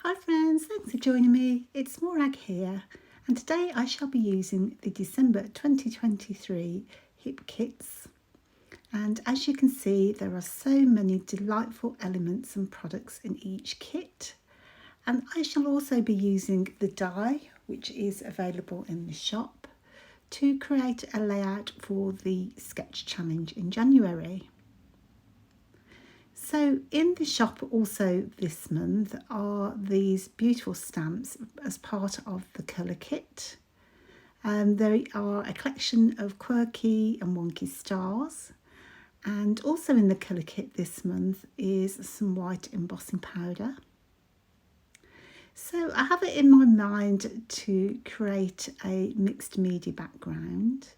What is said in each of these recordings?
Hi friends, thanks for joining me. It's Morag here, and today I shall be using the December 2023 hip kits. And as you can see, there are so many delightful elements and products in each kit. And I shall also be using the die, which is available in the shop, to create a layout for the sketch challenge in January. So in the shop also this month are these beautiful stamps as part of the colour kit. There are a collection of quirky and wonky stars, and also in the colour kit this month is some white embossing powder. So I have it in my mind to create a mixed media background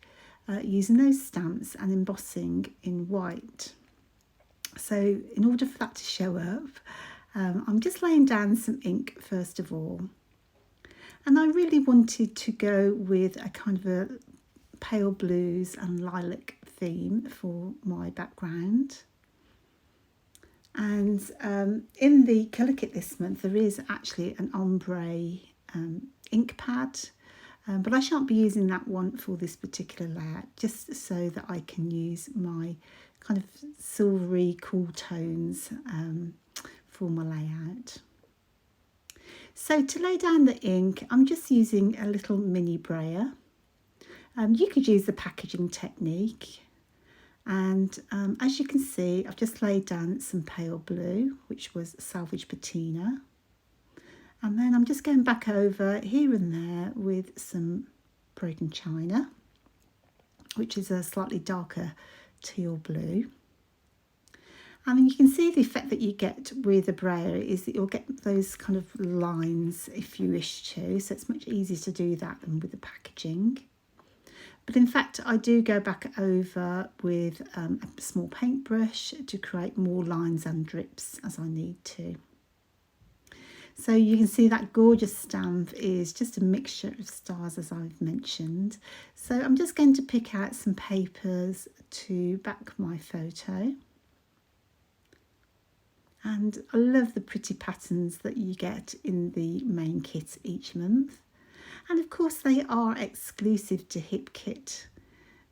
using those stamps and embossing in white. So in order for that to show up, I'm just laying down some ink first of all. And I really wanted to go with a kind of a pale blues and lilac theme for my background. And in the colour kit this month, there is actually an ombre ink pad. But I shan't be using that one for this particular layout, just so that I can use my kind of silvery cool tones for my layout. So to lay down the ink, I'm just using a little mini brayer. You could use the packaging technique. And as you can see, I've just laid down some pale blue, which was salvage patina. And then I'm just going back over here and there with some broken china, which is a slightly darker teal blue. And you can see the effect that you get with a brayer is that you'll get those kind of lines if you wish to. So it's much easier to do that than with the packaging. But in fact, I do go back over with a small paintbrush to create more lines and drips as I need to. So you can see that gorgeous stamp is just a mixture of stars, as I've mentioned. So I'm just going to pick out some papers to back my photo. And I love the pretty patterns that you get in the main kit each month. And of course they are exclusive to Hip Kit.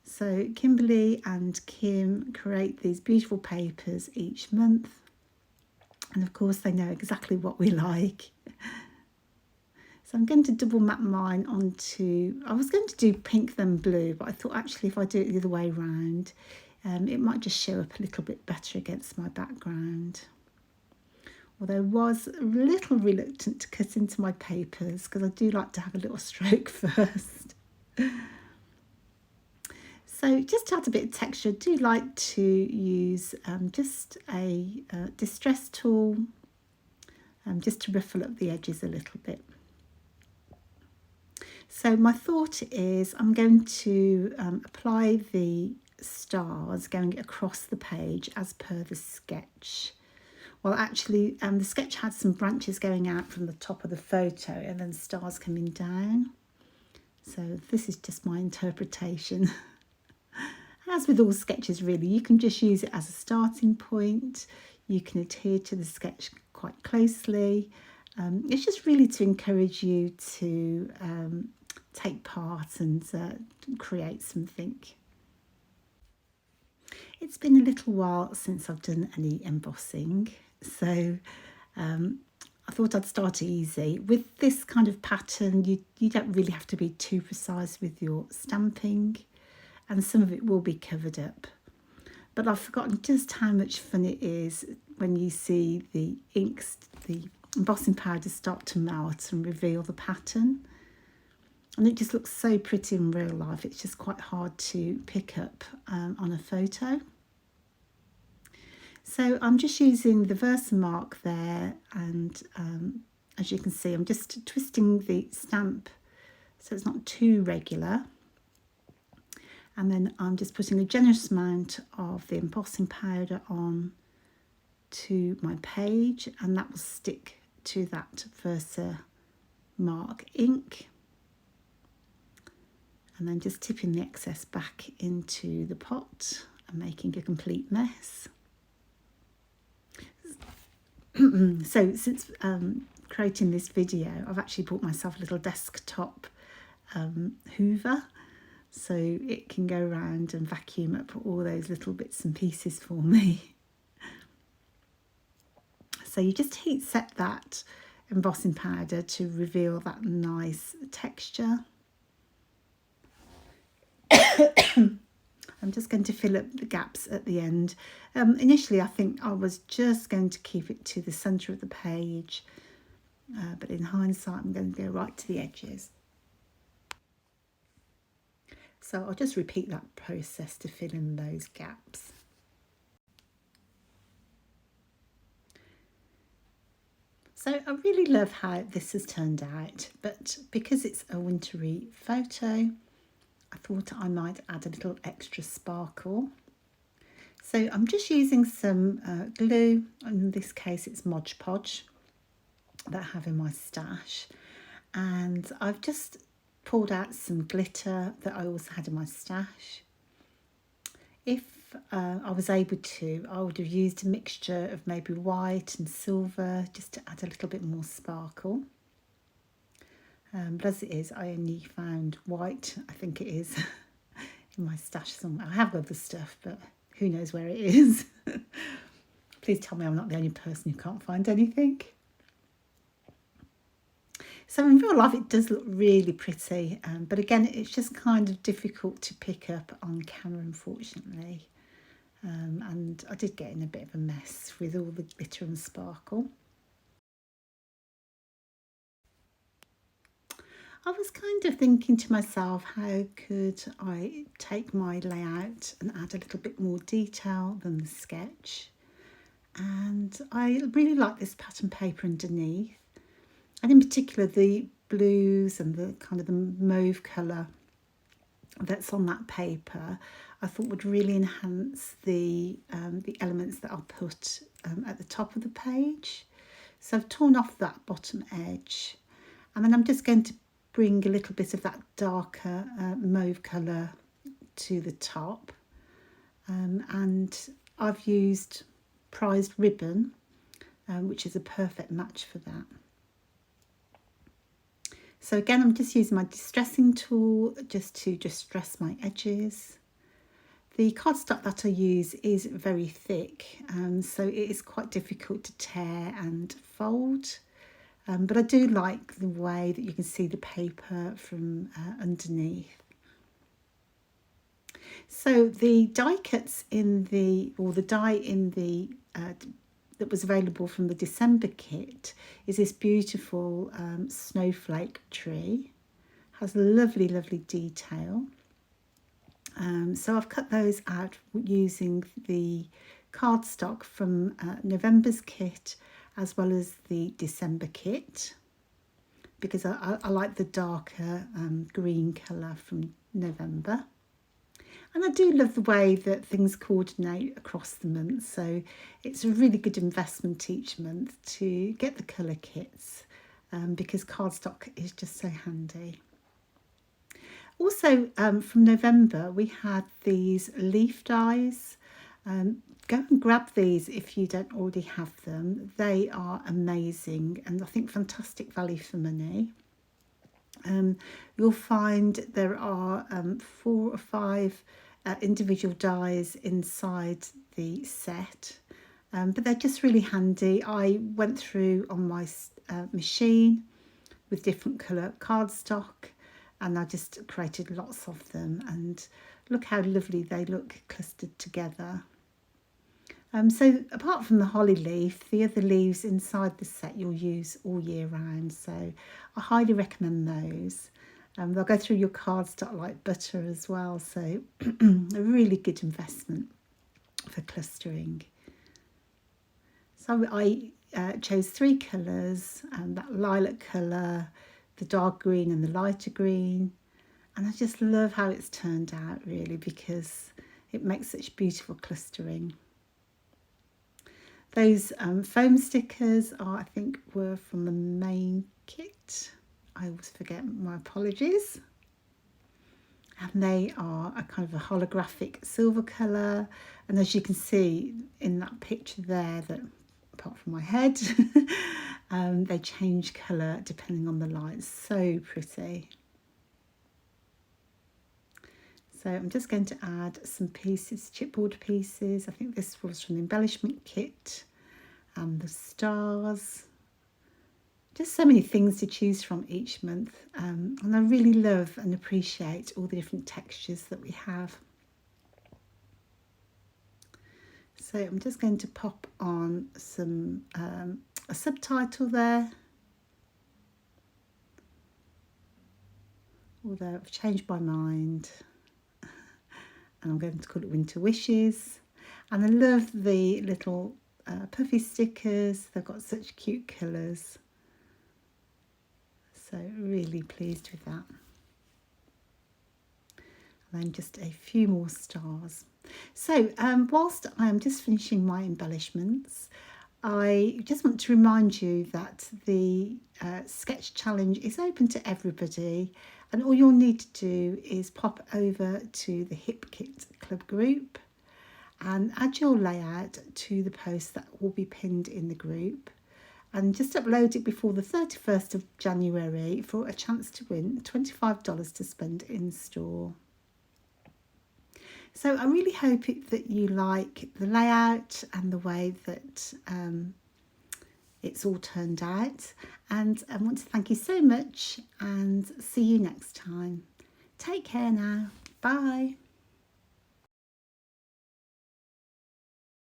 So Kimberly and Kim create these beautiful papers each month. And of course they know exactly what we like. So I'm going to double map mine onto, I was going to do pink then blue, but I thought actually if I do it the other way around, it might just show up a little bit better against my background. Although I was a little reluctant to cut into my papers because I do like to have a little stroke first. So just to add a bit of texture, I do like to use just a distress tool just to ruffle up the edges a little bit. So my thought is I'm going to apply the stars going across the page as per the sketch. Well, actually, the sketch had some branches going out from the top of the photo and then stars coming down. So this is just my interpretation. As with all sketches, really, you can just use it as a starting point. You can adhere to the sketch quite closely. It's just really to encourage you to take part and create something. It's been a little while since I've done any embossing, so I thought I'd start easy. With this kind of pattern, you don't really have to be too precise with your stamping, and some of it will be covered up. But I've forgotten just how much fun it is when you see the inks, the embossing powder start to melt and reveal the pattern. And it just looks so pretty in real life. It's just quite hard to pick up on a photo. So I'm just using the Versamark there, and as you can see, I'm just twisting the stamp so it's not too regular. And then I'm just putting a generous amount of the embossing powder on to my page, and that will stick to that Versamark ink. And then just tipping the excess back into the pot and making a complete mess. So since creating this video, I've actually bought myself a little desktop hoover, so it can go around and vacuum up all those little bits and pieces for me. So you just heat set that embossing powder to reveal that nice texture. I'm just going to fill up the gaps at the end. Initially, I think I was just going to keep it to the centre of the page, but in hindsight, I'm going to go right to the edges. So I'll just repeat that process to fill in those gaps. So I really love how this has turned out, but because it's a wintry photo, I thought I might add a little extra sparkle. So I'm just using some glue. In this case, it's Mod Podge that I have in my stash. And I've just pulled out some glitter that I also had in my stash. If I was able to, I would have used a mixture of maybe white and silver just to add a little bit more sparkle. But as it is, I only found white, I think it is, in my stash somewhere. I have other stuff, but who knows where it is. Please tell me I'm not the only person who can't find anything. So in real life it does look really pretty, but again it's just kind of difficult to pick up on camera, unfortunately. And I did get in a bit of a mess with all the glitter and sparkle. I was kind of thinking to myself, how could I take my layout and add a little bit more detail than the sketch? And I really like this pattern paper underneath, and in particular the blues and the kind of the mauve colour that's on that paper, I thought would really enhance the elements that I'll put at the top of the page. So I've torn off that bottom edge, and then I'm just going to bring a little bit of that darker mauve colour to the top, and I've used prized ribbon, which is a perfect match for that. So again, I'm just using my distressing tool just to distress my edges. The cardstock that I use is very thick, so it is quite difficult to tear and fold. But I do like the way that you can see the paper from underneath. So the die cuts in the die in the that was available from the December kit is this beautiful snowflake tree. Has lovely, lovely detail. So I've cut those out using the cardstock from November's kit as well as the December kit, because I like the darker green colour from November. And I do love the way that things coordinate across the months, so it's a really good investment each month to get the colour kits, because cardstock is just so handy. Also, from November, we had these leaf dies. Go and grab these if you don't already have them. They are amazing and I think fantastic value for money. You'll find there are 4 or 5 individual dies inside the set, but they're just really handy. I went through on my machine with different colour cardstock, and I just created lots of them, and look how lovely they look clustered together. So apart from the holly leaf, the other leaves inside the set you'll use all year round, so I highly recommend those. They'll go through your cardstock like butter as well, so a really good investment for clustering. So I chose 3 colours, that lilac colour, the dark green and the lighter green, and I just love how it's turned out really, because it makes such beautiful clustering. Those foam stickers I think were from the main kit. I always forget, my apologies. And they are a kind of a holographic silver colour, and as you can see in that picture there, that apart from my head. They change colour depending on the light. So pretty. So I'm just going to add some pieces, chipboard pieces. I think this was from the embellishment kit, and the stars. Just so many things to choose from each month, and I really love and appreciate all the different textures that we have. So I'm just going to pop on some a subtitle there, although I've changed my mind, and I'm going to call it Winter Wishes. And I love the little puffy stickers. They've got such cute colours. So really pleased with that. And then just a few more stars. So whilst I'm just finishing my embellishments, I just want to remind you that the sketch challenge is open to everybody, and all you'll need to do is pop over to the Hip Kit Club group and add your layout to the post that will be pinned in the group, and just upload it before the 31st of January for a chance to win $25 to spend in store. So I really hope that you like the layout and the way that it's all turned out. And I want to thank you so much and see you next time. Take care now. Bye.